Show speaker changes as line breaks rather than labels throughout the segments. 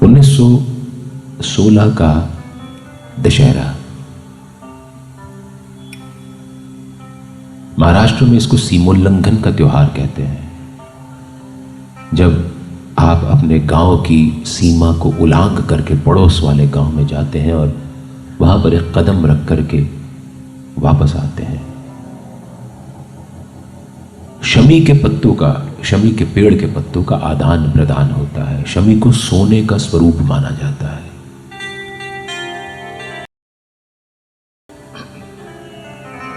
1916 का दशहरा। महाराष्ट्र में इसको सीमोल्लंघन का त्योहार कहते हैं। जब आप अपने गांव की सीमा को उल्लंघन करके पड़ोस वाले गांव में जाते हैं और वहां पर एक कदम रख करके वापस आते हैं। शमी के पत्तों का, शमी के पेड़ के पत्तों का आदान प्रदान होता है। शमी को सोने का स्वरूप माना जाता है।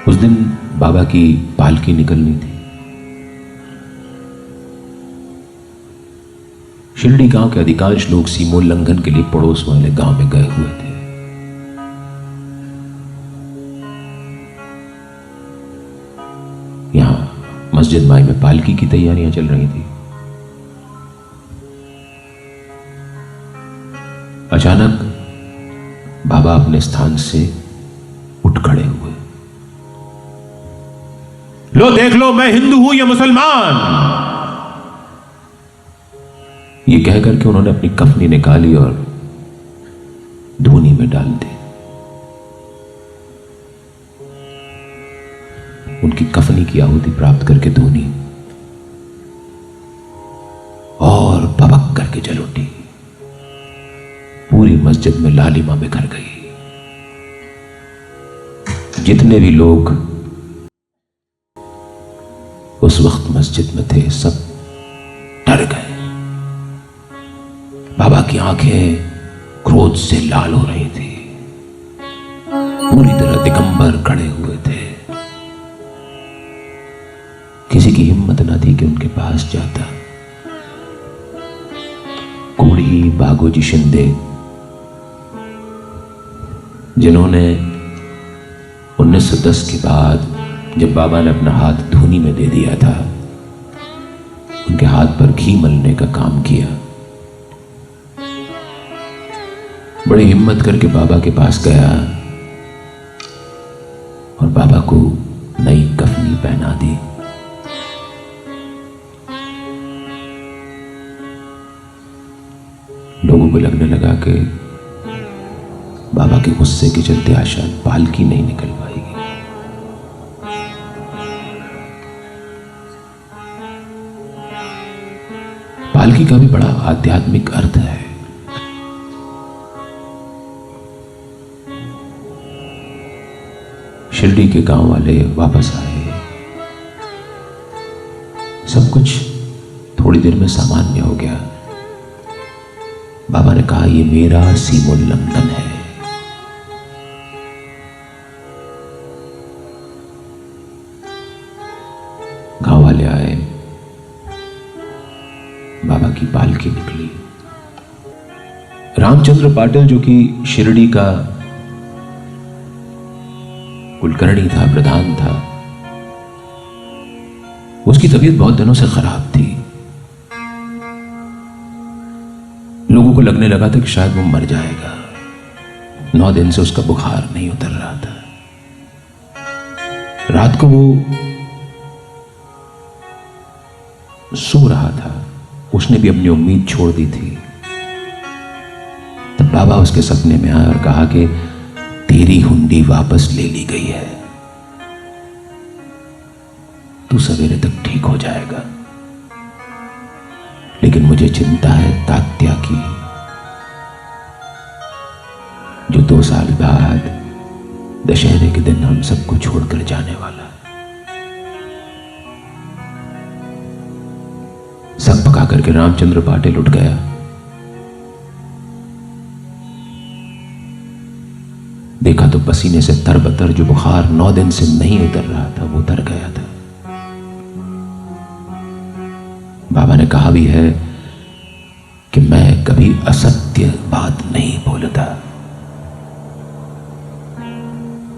उस दिन बाबा की पालकी निकलनी थी। शिरडी गांव के अधिकांश लोग सीमोल्लंघन के लिए पड़ोस वाले गांव में गए हुए थे। यहां मस्जिद माई में पालकी की तैयारियां चल रही थी। अचानक बाबा अपने स्थान से उठ खड़े हुए। लो देख लो, मैं हिंदू हूं या मुसलमान। ये कहकर के उन्होंने अपनी कफनी निकाली और धूनी में डाल दी। उनकी कफनी की आहुति प्राप्त करके धूनी और भभक करके जल उठी। पूरी मस्जिद में लालिमा बिखर गई। जितने भी लोग उस वक्त मस्जिद में थे सब डर गए। बाबा की आंखें क्रोध से लाल हो रही थी। पूरी तरह दिगंबर खड़े हुए थे। किसी की हिम्मत न थी कि उनके पास जाता। कोढ़ी बागोजी शिंदे, जिन्होंने 1910 के बाद जब बाबा ने अपना हाथ धूनी में दे दिया था, उनके हाथ पर घी मलने का काम किया। बड़ी हिम्मत करके बाबा के पास गया और बाबा को नई कफनी पहना दी। लोगों को लगने लगा कि बाबा के गुस्से के चलते आज शायद पालकी नहीं निकल पाएगी। पालकी का भी बड़ा आध्यात्मिक अर्थ है। शिरडी के गांव वाले वापस आए। सब कुछ थोड़ी देर में सामान्य हो गया। बाबा ने कहा, ये मेरा सीमोल्लंघन है। गांव वाले आए, बाबा की पालकी निकली। रामचंद्र पाटिल, जो कि शिरडी का कुलकर्णी था, प्रधान था, उसकी तबीयत बहुत दिनों से खराब थी। लोगों को लगने लगा था कि शायद वो मर जाएगा। 9 दिन से उसका बुखार नहीं उतर रहा था। रात को वो सो रहा था। उसने भी अपनी उम्मीद छोड़ दी थी। तब बाबा उसके सपने में आए और कहा कि तेरी हुंडी वापस ले ली गई है, तू सवेरे तक ठीक हो जाएगा। लेकिन मुझे चिंता है तात्या की, जो 2 साल बाद दशहरे के दिन हम सबको छोड़कर जाने वाला है। सब पका करके रामचंद्र पाटिल उठ गया। देखा तो पसीने से तरबतर जो बुखार 9 दिन से नहीं उतर रहा था, वो उतर गया था। बाबा ने कहा भी है कि मैं कभी असत्य बात नहीं बोलता।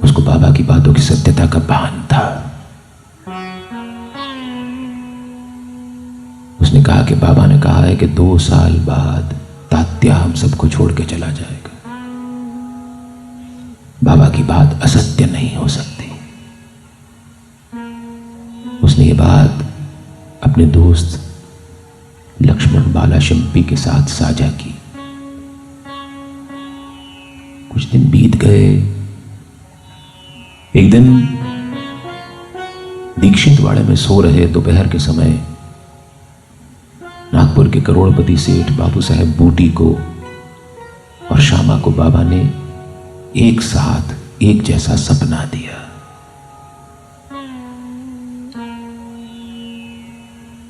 उसको बाबा की बातों की सत्यता का भान था। उसने कहा कि बाबा ने कहा है कि 2 साल बाद तात्या हम सबको छोड़ के चला जाएगा। बाबा की बात असत्य नहीं हो सकती। उसने ये बात अपने दोस्त लक्ष्मण बाला शिंपी के साथ साझा की। कुछ दिन बीत गए। एक दिन दीक्षित वाड़े में सो रहे दोपहर के समय नागपुर के करोड़पति सेठ बाबू साहेब बूटी को और श्यामा को बाबा ने एक साथ एक जैसा सपना दिया।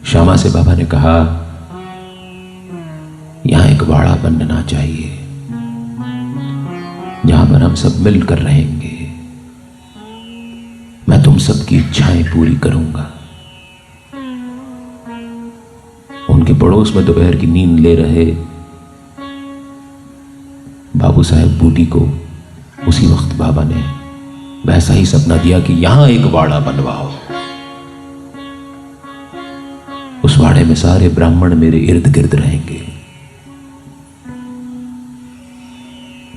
श्यामा से बाबा ने कहा, यहां एक वाड़ा बनना चाहिए जहां पर हम सब मिलकर रहेंगे। मैं तुम सबकी इच्छाएं पूरी करूंगा। उनके पड़ोस में दोपहर की नींद ले रहे बाबू साहेब बूटी को उसी वक्त बाबा ने वैसा ही सपना दिया कि यहां एक वाड़ा बनवाओ। उस वाड़े में सारे ब्राह्मण मेरे इर्द गिर्द रहेंगे।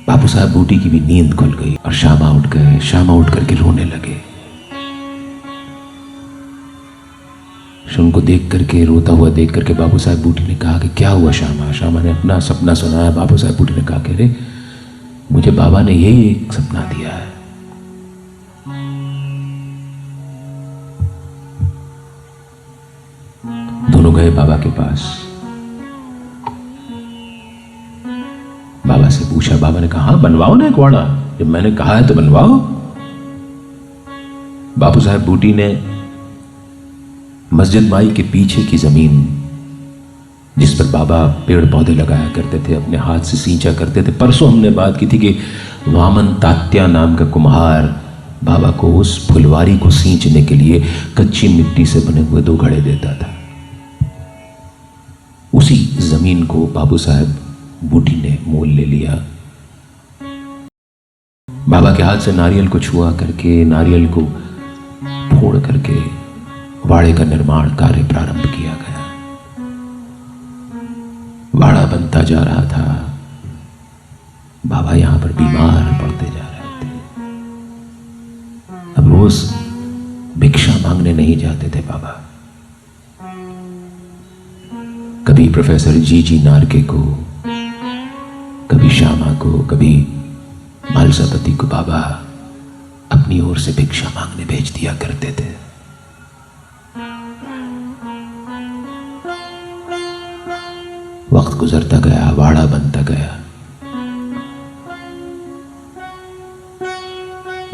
बाबू साहब बूटी की भी नींद खुल गई और श्यामा उठ गए। श्यामा उठ करके रोने लगे। उनको देख करके, रोता हुआ देख करके बाबू साहब बूटी ने कहा कि क्या हुआ श्यामा? श्यामा ने अपना सपना सुनाया। बाबू साहब बूटी ने कहा कि अरे मुझे बाबा ने यही एक सपना दिया है। दोनों गए बाबा के पास। बाबा से पूछा। बाबा ने कहा, हाँ बनवाओ ना एक वाड़ा, जब मैंने कहा है तो बनवाओ। बाबू साहब बूटी ने मस्जिद माई के पीछे की जमीन जिस पर बाबा पेड़ पौधे लगाया करते थे, अपने हाथ से सींचा करते थे। परसों हमने बात की थी कि वामन तात्या नाम का कुम्हार बाबा को उस फुलवारी को सींचने के लिए कच्ची मिट्टी से बने हुए 2 घड़े देता था। उसी जमीन को बाबू साहब बूटी ने मोल ले लिया। बाबा के हाथ से नारियल को छुआ करके, नारियल को फोड़ करके वाड़े का निर्माण कार्य प्रारंभ किया गया। वाड़ा बनता जा रहा था। बाबा यहां पर बीमार पड़ते जा रहे थे। अब रोज भिक्षा मांगने नहीं जाते थे बाबा। कभी प्रोफेसर जी नारके को, कभी श्यामा को, कभी मालसापति को बाबा अपनी ओर से भिक्षा मांगने भेज दिया करते थे। वक्त गुजरता गया, वाड़ा बनता गया।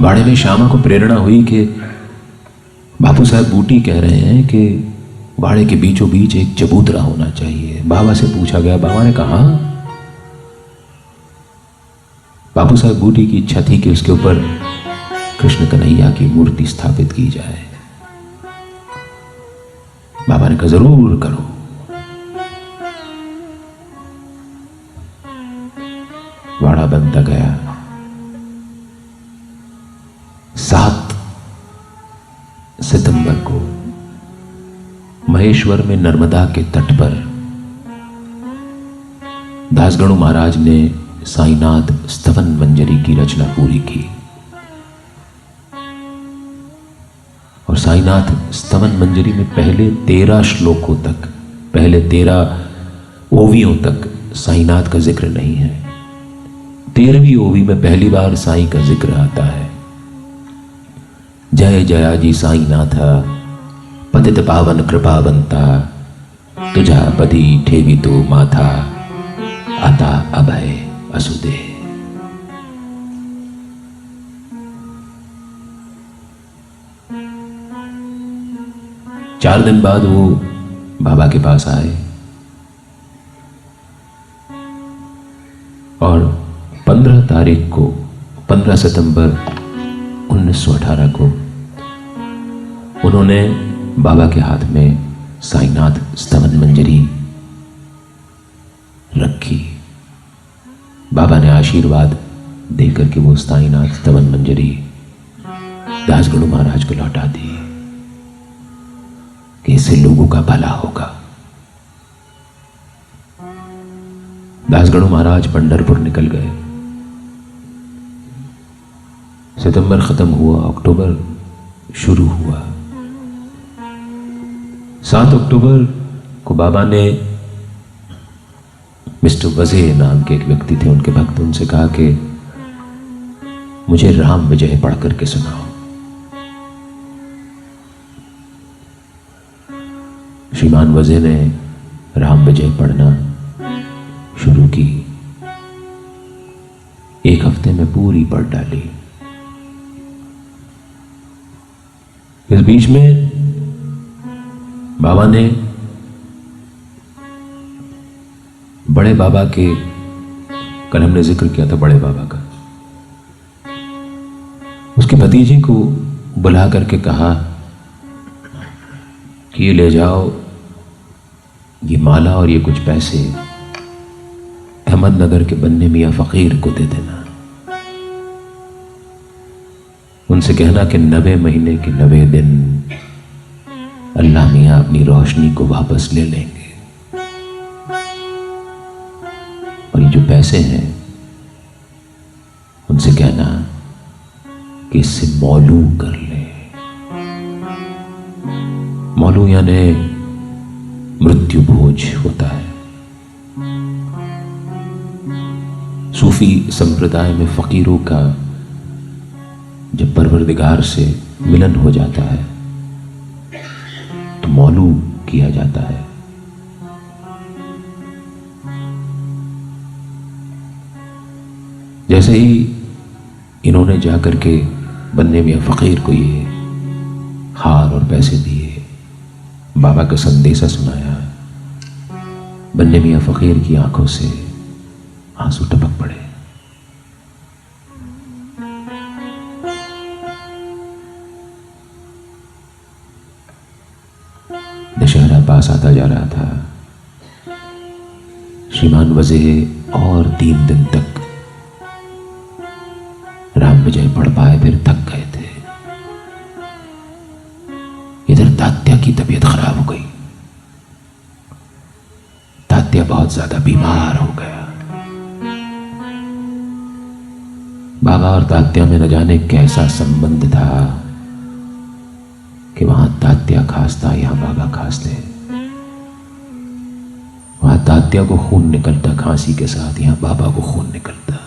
वाड़े में श्यामा को प्रेरणा हुई कि बापू साहब बूटी कह रहे हैं कि वाड़े के बीचों बीच एक चबूतरा होना चाहिए। बाबा से पूछा गया। बाबा ने कहा, बापू साहब बूटी की इच्छा थी कि उसके ऊपर कृष्ण कन्हैया की मूर्ति स्थापित की जाए। बाबा ने कहा, जरूर करो। वाड़ा बनता गया। 7 सितंबर को महेश्वर में नर्मदा के तट पर दासगणु महाराज ने साईनाथ स्तवन मंजरी की रचना पूरी की। और साईनाथ स्तवन मंजरी में पहले 13 श्लोकों तक, पहले 13 ओवियों तक साईनाथ का जिक्र नहीं है। 13वीं ओवी में पहली बार साईं का जिक्र आता है। जय जयाजी साईनाथ पतित पावन कृपावंता, तुझा पदी ठेवी तो माथा, आता अभय असुदे। चार दिन बाद वो बाबा के पास आए और 15 तारीख को, 15 सितंबर 1918 को उन्होंने बाबा के हाथ में साईनाथ स्तवन मंजरी रखी। बाबा ने आशीर्वाद देकर के वो साईनाथ स्तवन मंजरी दासगणु महाराज को लौटा दी कि इससे लोगों का भला होगा। दासगणु महाराज पंढरपुर निकल गए। सितंबर खत्म हुआ, अक्टूबर शुरू हुआ। 7 अक्टूबर को बाबा ने मिस्टर वजे नाम के एक व्यक्ति थे, उनके भक्त, उनसे कहा कि मुझे राम विजय पढ़ करके सुनाओ। श्रीमान वज़े ने राम विजय पढ़ना शुरू की। एक हफ्ते में पूरी पढ़ डाली। इस बीच में बाबा ने बड़े बाबा के, कल हमने जिक्र किया था बड़े बाबा का, उसके भतीजे को बुला करके कहा कि ये ले जाओ, ये माला और ये कुछ पैसे अहमदनगर के बन्ने मियाँ फकीर को दे देना। उनसे कहना कि 90 महीने के 90 दिन अल्लाह मियाँ अपनी रोशनी को वापस ले लेंगे, और ये जो पैसे हैं उनसे कहना कि इससे मौलू कर ले। मौलू यानी मृत्यु भोज होता है। सूफी संप्रदाय में फकीरों का जब परवरदिगार से मिलन हो जाता है तो मौलू किया जाता है। जैसे ही इन्होंने जाकर के बन्ने मियाँ फकीर को ये हार और पैसे दिए, बाबा का संदेशा सुनाया, बन्ने मियाँ फकीर की आंखों से आंसू टपक पड़े। दशहरा पास आता जा रहा था। श्रीमान वज़े और 3 दिन तक राम विजय पढ़ पाए, फिर थक गए थे। इधर तात्या की तबीयत खराब हो गई। तात्या बहुत ज्यादा बीमार हो गया। बाबा और तात्या में न जाने कैसा संबंध था कि वहां तात्या खांसता, यहां बाबा खांसते। वहां तात्या को खून निकलता खांसी के साथ, यहां बाबा को खून निकलता।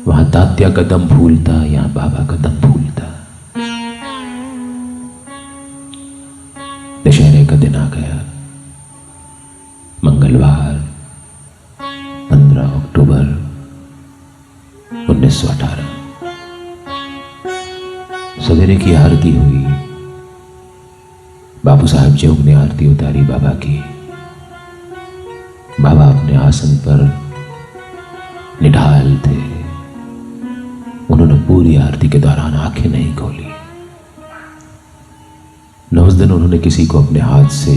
वहां तात्या का दम फूलता, यहां बाबा का दम फूलता। दशहरे का दिन आ गया, मंगलवार 15 अक्टूबर 1918। सवेरे की आरती हुई। बाबू साहब जोग ने आरती उतारी बाबा की। बाबा अपने आसन पर निढाल थे। उन्होंने पूरी आरती के दौरान आंखें नहीं खोली। न उस दिन उन्होंने किसी को अपने हाथ से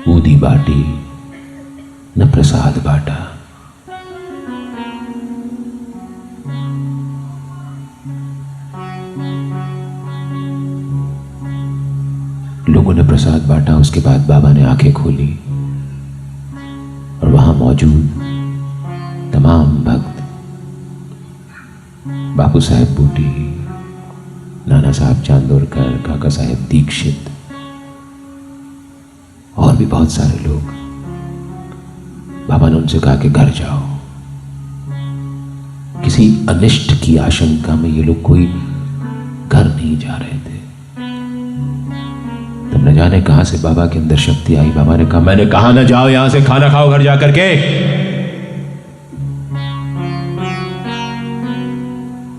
ऊदी बांटी, न प्रसाद बांटा। लोगों ने प्रसाद बांटा। उसके बाद बाबा ने आंखें खोली और वहां मौजूद तमाम भक्त, बापू साहेब बूटी, नाना साहब चांदोरकर, काका साहेब दीक्षित और भी बहुत सारे लोग। बाबा ने उनसे कहा कि घर जाओ। किसी अनिष्ट की आशंका में ये लोग कोई घर नहीं जा रहे थे। तब न जाने कहां से बाबा के अंदर शक्ति आई। बाबा ने कहा, मैंने कहा ना जाओ, यहां से खाना खाओ घर जाकर के,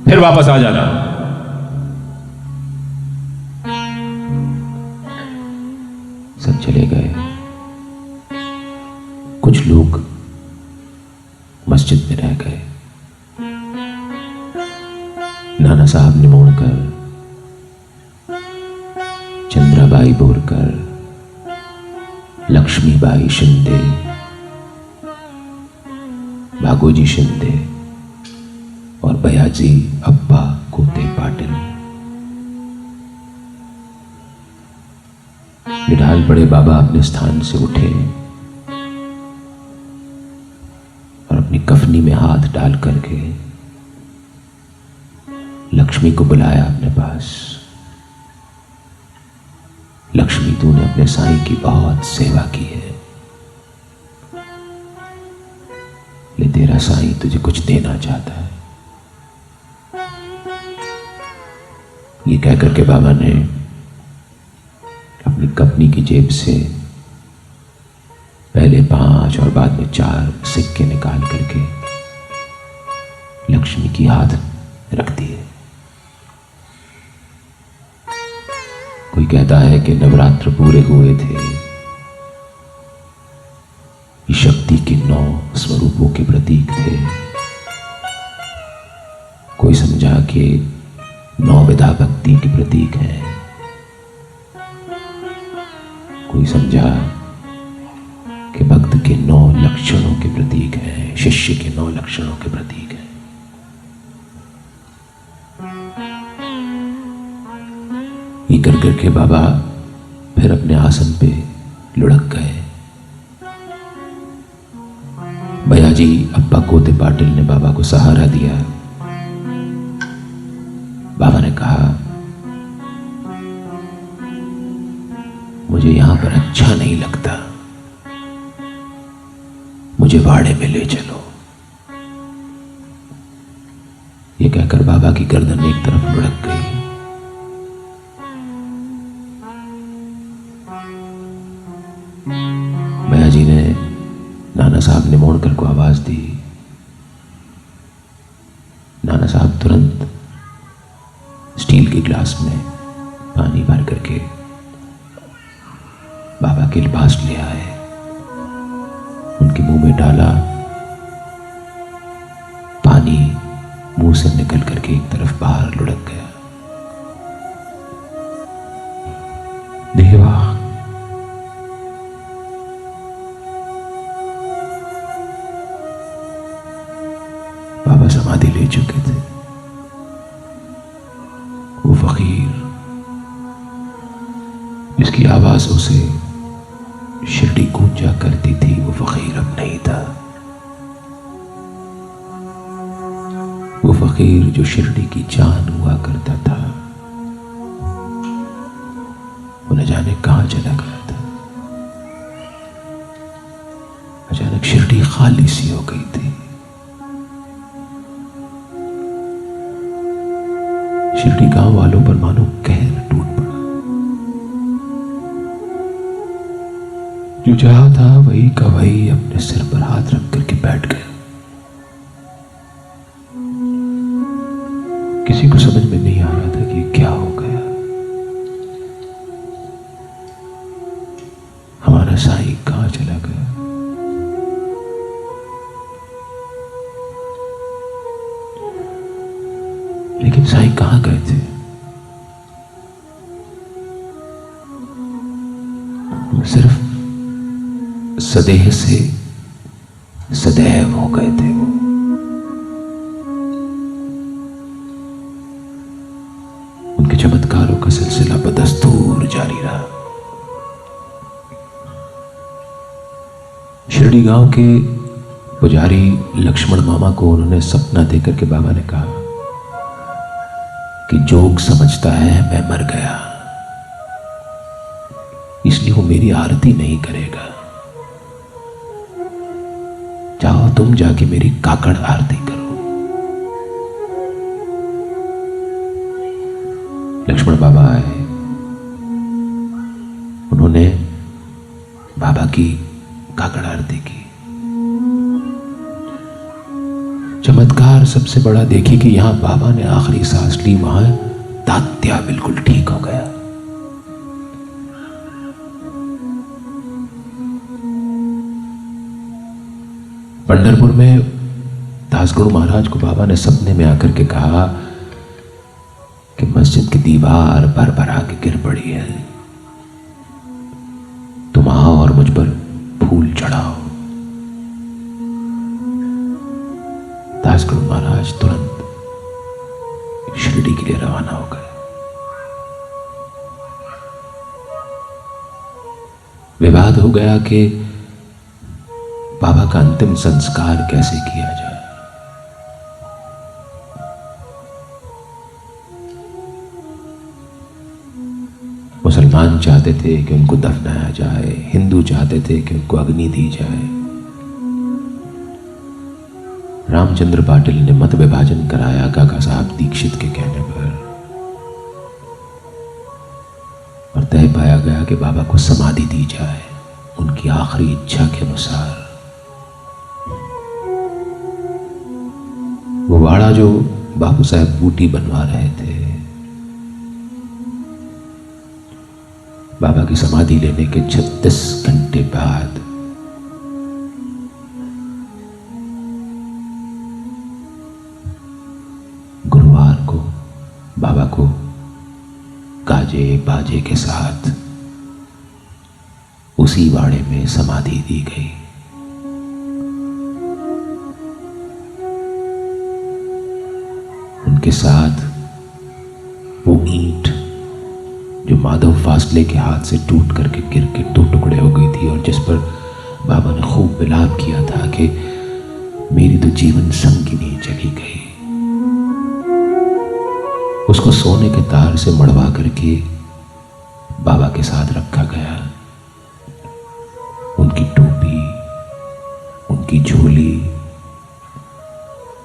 फिर वापस आ जाना। सब चले गए। कुछ लोग मस्जिद में रह गए। नाना साहब निमोणकर, चंद्राबाई बोरकर, लक्ष्मीबाई शिंदे, भागोजी शिंदे और बयाजी अब्बा कोते पाटिल। निढाल बड़े बाबा अपने स्थान से उठे और अपनी कफनी में हाथ डाल करके लक्ष्मी को बुलाया अपने पास। लक्ष्मी, तूने अपने साईं की बहुत सेवा की है, ले तेरा साईं तुझे कुछ देना चाहता है। ये कहकर के बाबा ने अपनी कपनी की जेब से पहले 5 और बाद में 4 सिक्के निकाल करके लक्ष्मी की हाथ रख दिए। कोई कहता है कि नवरात्र पूरे हुए थे, ये शक्ति के 9 स्वरूपों के प्रतीक थे। कोई समझा कि 9 विधा भक्ति के प्रतीक हैं, कोई समझा कि भक्त के 9 लक्षणों के प्रतीक हैं, शिष्य के 9 लक्षणों के प्रतीक हैं। ये कर करके बाबा फिर अपने आसन पे लुढ़क गए। भैयाजी अप्पा कोते पाटिल ने बाबा को सहारा दिया। बाबा ने कहा, मुझे यहां पर अच्छा नहीं लगता, मुझे वाड़े में ले चलो। ये कहकर बाबा की गर्दन एक तरफ लुढ़क गई। भैयाजी ने नाना साहब ने मोड़कर को आवाज दी। नाना साहब तुरंत स्टील के ग्लास में पानी भर करके बाबा के पास ले आए, उनके मुंह में डाला। पानी मुंह से निकल करके एक तरफ बाहर लुढ़क गया। देवा, बाबा समाधि ले चुके थे। वो फकीर जिसकी आवाजों से शिरडी गूंजा करती थी, वो फकीर अब नहीं था। वो फकीर जो शिरडी की जान हुआ करता था, वो न जाने कहां चला गया था। अचानक शिरडी खाली सी हो गई थी। शिरडी गांव वालों पर मानो कहर टूट पड़ा। जो जहां था वही का वही अपने सिर पर हाथ रख करके बैठ गया। किसी को समझ में नहीं आ रहा था कि क्या हो गया। हमारा साईं कहां चला गया। लेकिन साईं कहां गए थे? सिर्फ सदेह से सदैव हो गए थे। वो उनके चमत्कारों का सिलसिला बदस्तूर जारी रहा। शिरडी गांव के पुजारी लक्ष्मण मामा को उन्होंने सपना देकर के बाबा ने कहा कि जोग समझता है मैं मर गया, इसलिए वो मेरी आरती नहीं करेगा। जाओ तुम जाके मेरी काकड़ आरती करो। लक्ष्मण बाबा आए, उन्होंने बाबा की काकड़ आरती की। चमत्कार सबसे बड़ा देखिए कि यहां बाबा ने आखिरी सांस ली, वहां तात्या बिल्कुल ठीक हो गया। पंढरपुर में दासगुरु महाराज को बाबा ने सपने में आकर के कहा कि मस्जिद की दीवार भर के गिर पड़ी है, तुम आओ और मुझ पर फूल चढ़ाओ। दासगुरु महाराज तुरंत शिरडी के लिए रवाना हो गए। विवाद हो गया कि बाबा का अंतिम संस्कार कैसे किया जाए। मुसलमान चाहते थे कि उनको दफनाया जाए, हिंदू चाहते थे कि उनको अग्नि दी जाए। रामचंद्र पाटिल ने मत विभाजन कराया काका साहब दीक्षित के कहने पर। फरमाया गया कि बाबा को समाधि दी जाए उनकी आखिरी इच्छा के अनुसार। वो वाड़ा जो बापू साहब बूटी बनवा रहे थे, बाबा की समाधि लेने के 36 घंटे बाद गुरुवार को बाबा को गाजे बाजे के साथ उसी वाड़े में समाधि दी गई। उनके साथ वो ईंट जो माधव फासले के हाथ से टूट करके गिर के 2 टुकड़े हो गई थी और जिस पर बाबा ने खूब विलाप किया था कि मेरी तो जीवन संगिनी चली गई, उसको सोने के तार से मड़वा करके बाबा के साथ रखा गया। उनकी टोपी, उनकी झोली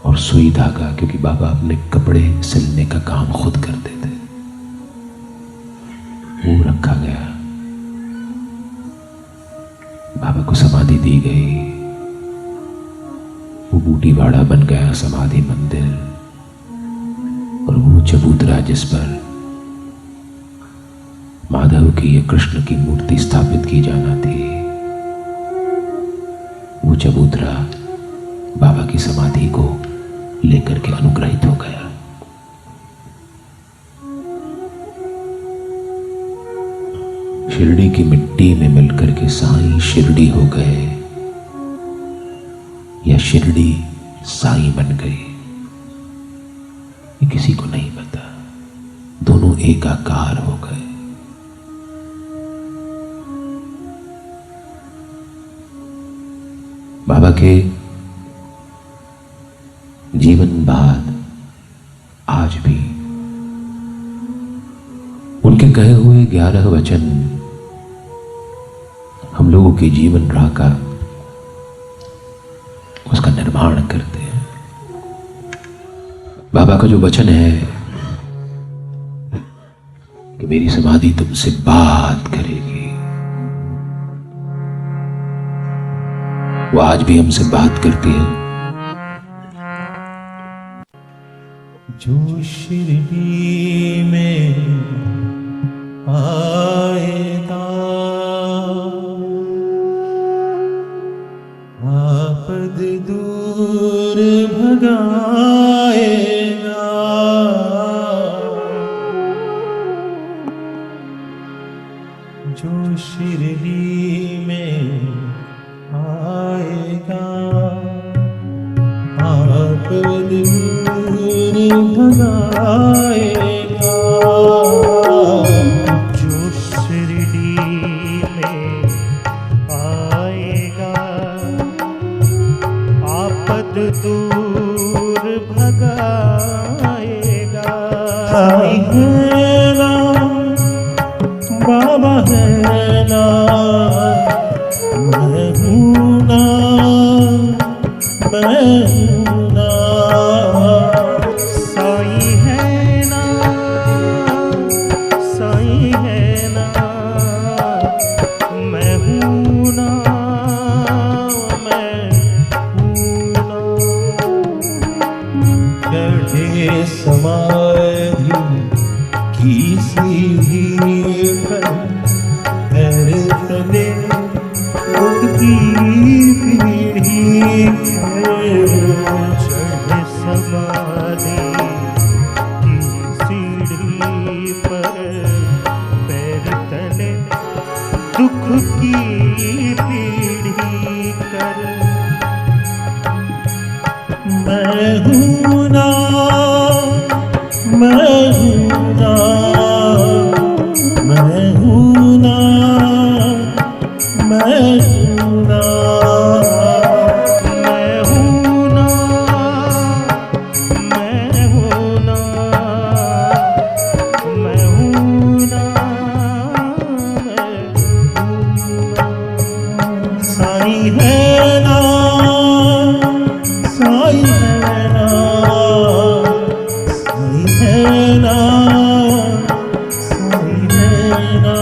और सुई धागा, क्योंकि बाबा अपने कपड़े सिलने का काम खुद करते थे, वो रखा गया। बाबा को समाधि दी गई। वो बूटीवाड़ा बन गया समाधि मंदिर। और वो चबूतरा जिस पर माधव की या कृष्ण की मूर्ति स्थापित की जाना थी, वो चबूतरा बाबा की समाधि को लेकर के अनुग्रहित हो गया। शिरडी की मिट्टी में मिलकर के साईं शिरडी हो गए या शिरडी साईं बन गए, ये किसी को नहीं पता। दोनों एकाकार हो गए। बाबा के जीवन बाद आज भी उनके कहे हुए 11 वचन हम लोगों के जीवन राह का उसका निर्माण करते हैं। बाबा का जो वचन है कि मेरी समाधि तुमसे बात करेगी, वो आज भी हमसे बात करती है।
जो शिरडी में आएगा आपद दूर भगाएगा, जो शिरडी में आएगा आपद दूर भगाएगा, जो शिरडी में आएगा आपद दूर भगाएगा। साईं है ना, बाबा है ना, मैं हूँ ना, मैं हूँ ना। साईं है ना, साईं है ना, मैं हूँ ना, मैं हूँ ना। चढ़े समाधि की सीढ़ी पर पैर तले उनकी पीढ़ी है। चढ़े समाधि की सीढ़ी पर पैर तले दुख की पीढ़ी कर। मैं हूँ ना, मैं हूँ ना, मैं हूँ ना, मैं हूँ ना, मैं हूँ ना, मैं हूँ ना, मैं हूँ ना, मैं हूँ ना। साईं है ना, साईं है ना, साईं है ना, साईं है ना।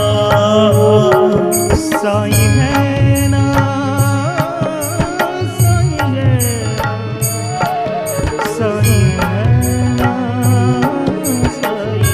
है ना, साईं है, साईं है ना, साईं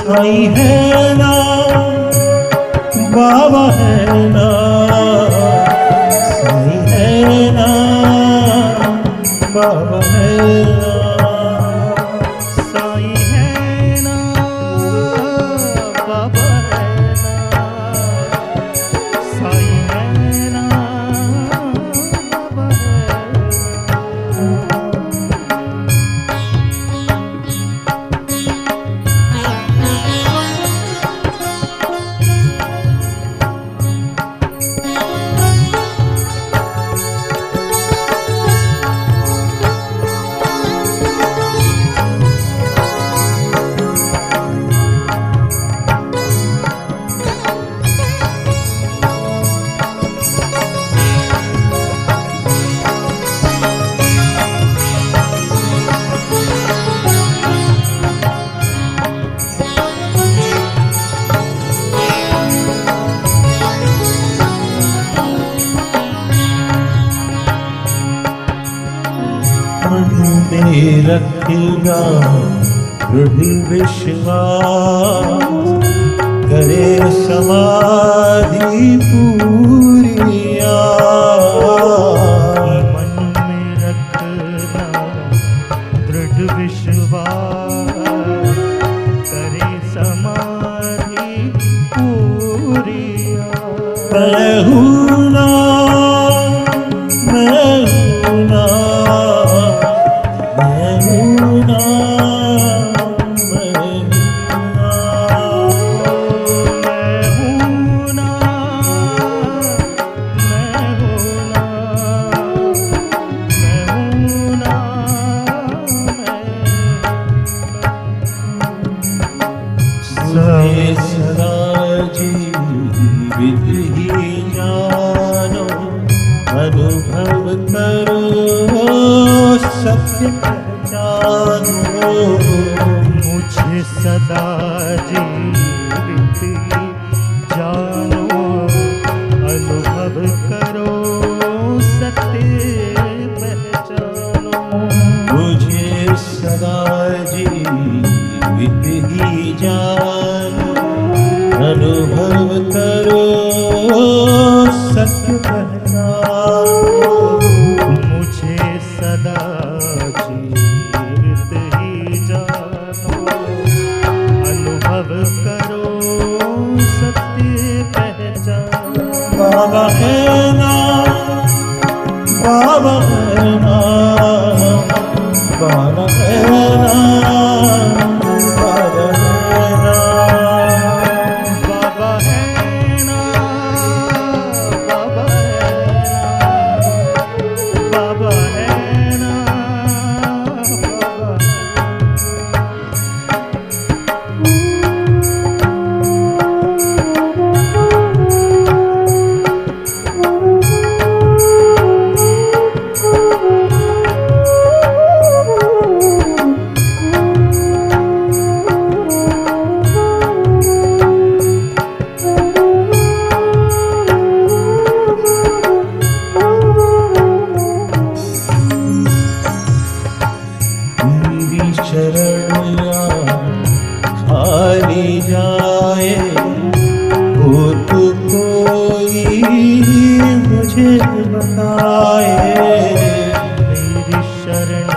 साईं है ना, बाबा है ना, साईं है ना, बाबा है ना, साईं है ना, बाबा है ना, साईं है ना, बाबा है ना। में रखना दृढ़ विश्वास, करे समाधि पूरिया। मन में रखना दृढ़ विश्वास, करे समाधि पूरिया। मैं हूँ ना, मैं हूँ ना, अनुभव करो सत्य पहचानो, मुझे सदा जीवित जानो। अनुभव करो सत्य पहचानो, मुझे सदा जीवित ही जानो। अनुभव करो सत्य पहचानो, मुझे सदा जीवित ही जानो। अनुभव करो सत्य पहचानो। बाबा है ना, बाबा है ना, बाबा है ना, बाबा है ना, बाबा है ना, बाबा है ना, बाबा है ना, खाली जाए हो तो कोई मुझे बताए। मेरी शरण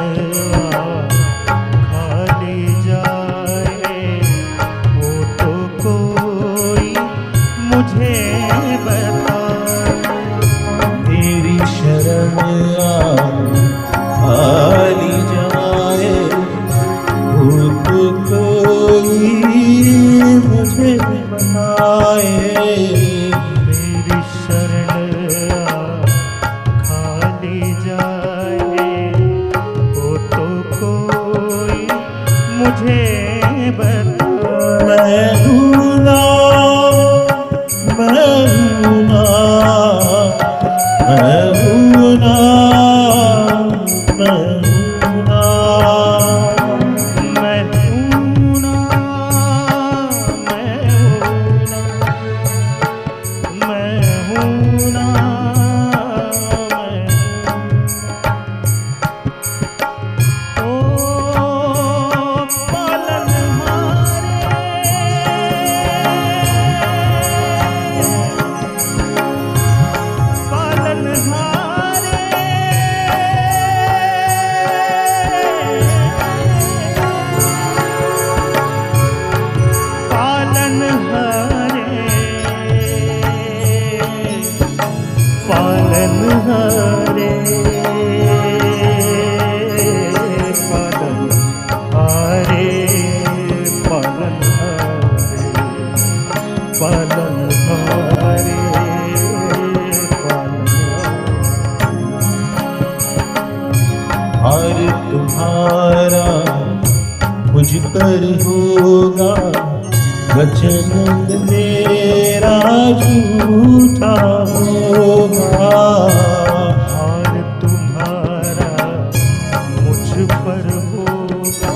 मुझे बता।
मैं हूँ ना, मैं हूँ ना, मैं हूँ ना, मैं हूँ ना,
मैं हूँ ना, मैं हूँ ना,
और तुम्हारा मुझ पर होगा वचन मेरा झूठा होगा।
और तुम्हारा मुझ पर होगा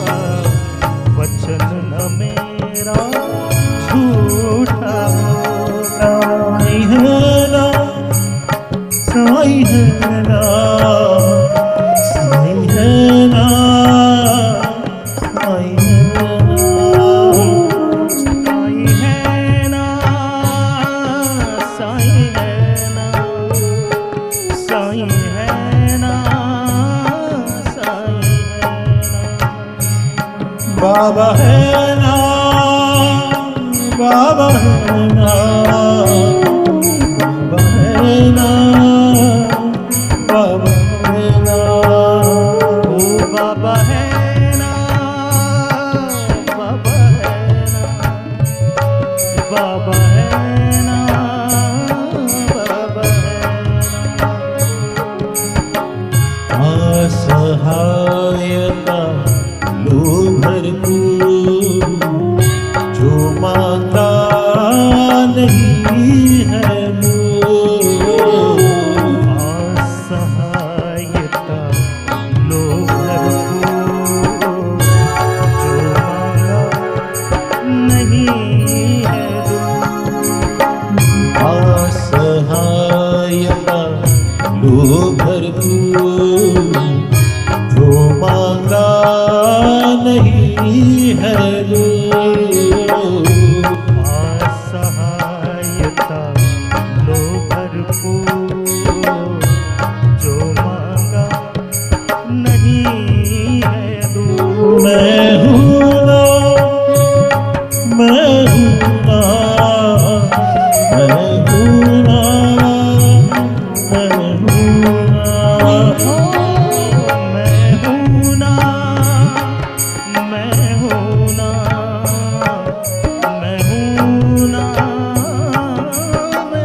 वचन न मेरा झूठा होगा।
साई है ना, साई है ना, साई है ना,
साई है ना, साई है ना, साई है ना, साई है ना।
बाबा है ना, बाबा है ना, बाबा है ना, बाबा है ना,
ओ बाबा है ना, बाबा है ना, बाबा है ना, बाबा है ना।
असहायता लो भरपूर जो मांगा नहीं है
असहायता लो भरपूर जो मांगा नहीं है
असहायता लो भरपूर जो मांगा नहीं है
असहायता लो भरपूर जो मांगा नहीं है दो।
मैं हूँ ना, मैं हूँ ना, मैं हूँ ना, मैं हूँ ना,
मैं हूँ ना, मैं हूँ ना, मैं हूँ ना, मैं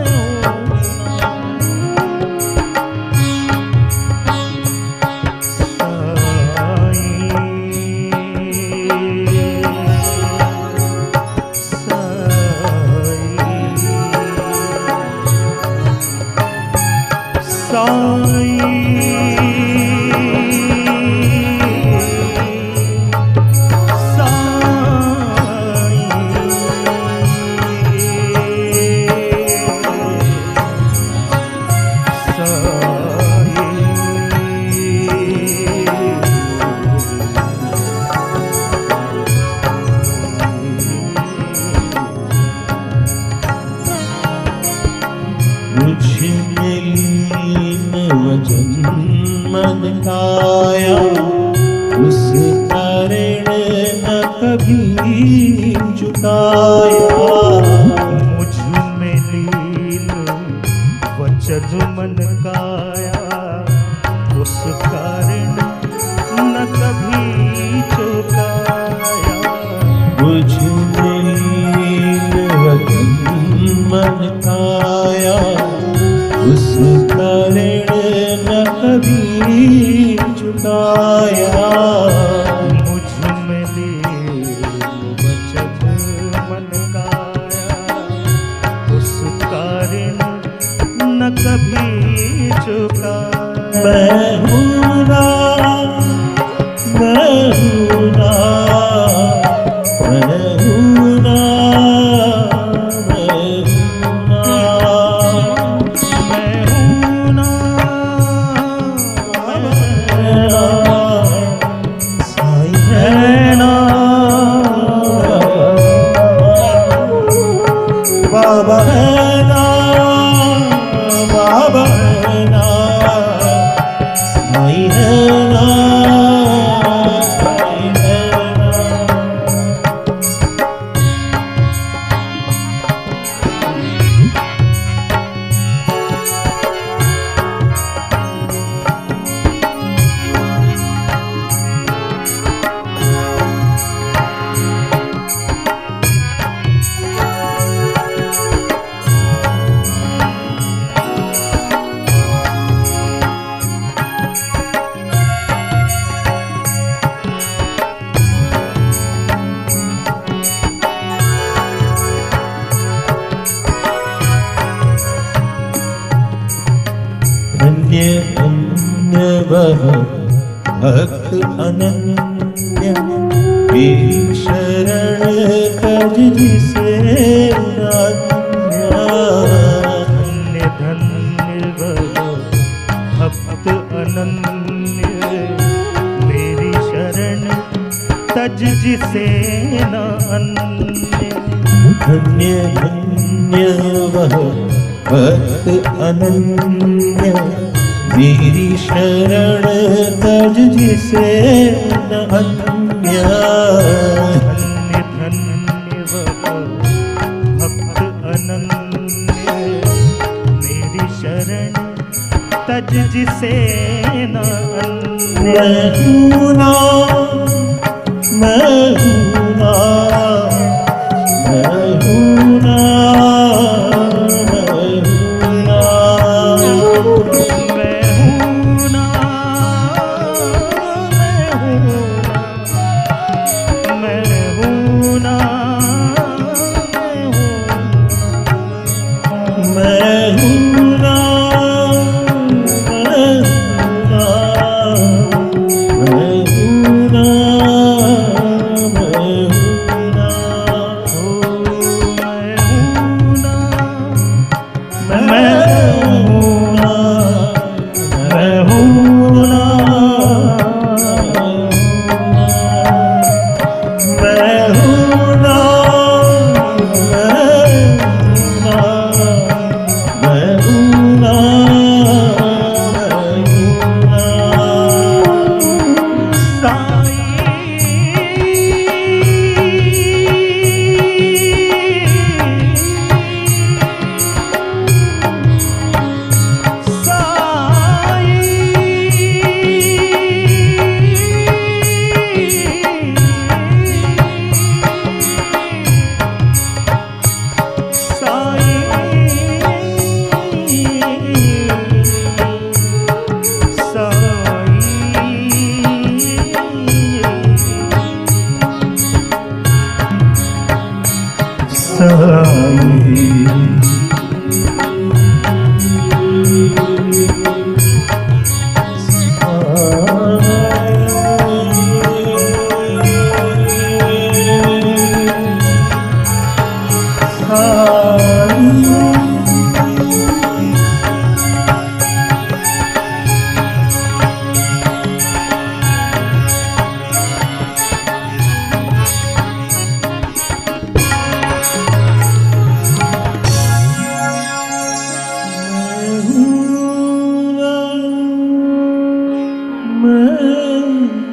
मुझ में लीन वचन मन काया उस कारण न कभी चुकाया।
मुझ में लीन वचन मन काया उस कारण न कभी चुकाया।
मुझ में लीन वचन मन काया उस कारण न कभी चुकाया।
मुझ में लीन
मैं हूँ ना, मैं हूँ ना, मैं हूँ ना, मैं हूँ ना,
मैं हूँ ना,
साईं
है ना,
बाबा है ना, बाबा है ना, साईं है ना, साईं है ना। धन्य धन्य वह भक्त अनन्य, मेरी शरण तज जिसे नान्य।
धन्य धन्य वह भक्त अनन्य, मेरी शरण तज जिसे न अन्य।
धन्य धन्य वह भक्त अनन्य, मेरी शरण तज जिसे न अन्य।
धन्य धन्य वह भक्त अनन्य, मेरी शरण तज जिसे न अन्य।
मैं हूँ ना, मैं हूँ ना, मैं हूँ ना, मैं हूँ ना,
मैं हूँ ना, मैं हूँ ना,
मैं हूँ ना, मैं हूँ ना, मैं हूँ ना, मैं हूँ ना, मैं